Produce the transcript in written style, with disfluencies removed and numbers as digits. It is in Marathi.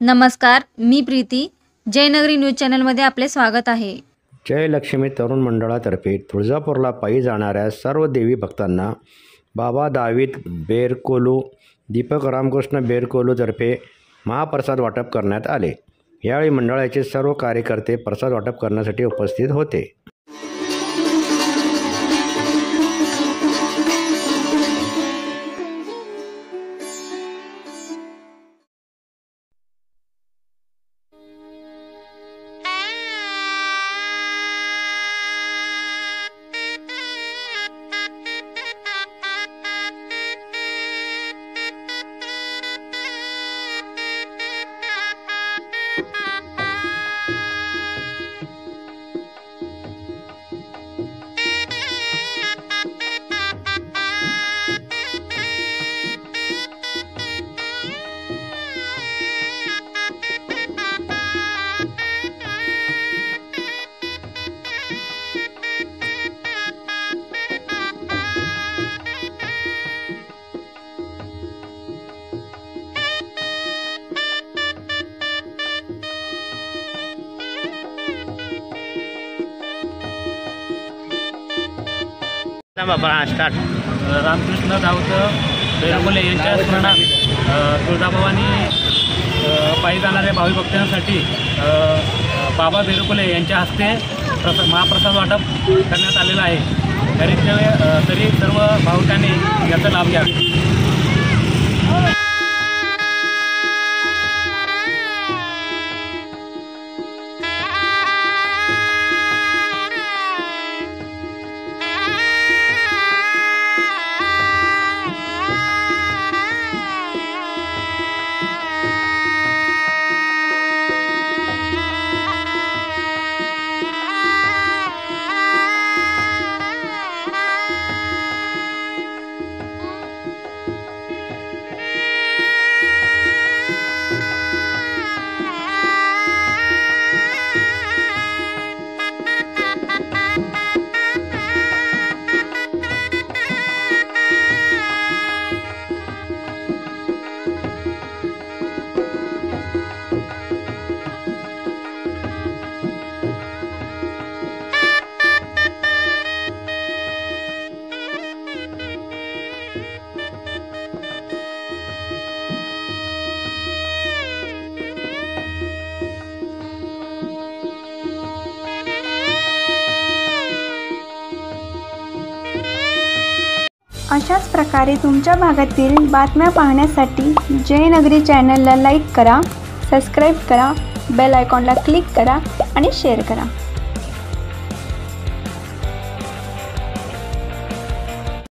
नमस्कार, मी प्रीती. जयनगरी न्यूज चॅनलमध्ये आपले स्वागत आहे. जय लक्ष्मी तरुण मंडळातर्फे तुळजापूरला पायी जाणाऱ्या सर्व देवी भक्तांना बाबा दावीद बेरकोलू, दीपक रामकृष्ण बेरकोलूतर्फे महाप्रसाद वाटप करण्यात आले. यावेळी मंडळाचे सर्व कार्यकर्ते प्रसाद वाटप करण्यासाठी उपस्थित होते. रामकृष्ण दाऊद बेरकोले यांच्या स्मरणात तुळजाभवानी पायी जाणाऱ्या भाविक भक्तांसाठी बाबा बेरकोले यांच्या हस्ते महाप्रसाद वाटप करण्यात आलेला आहे. तरी सर्व भाविकांनी याचा लाभ घ्यावा. अशाच प्रकारे तुमच्या भागातील बातम्या पाहण्यासाठी जयनगरी चॅनलला लाईक करा, सबस्क्राईब करा, बेल आयकॉनला क्लिक करा आणि शेअर करा.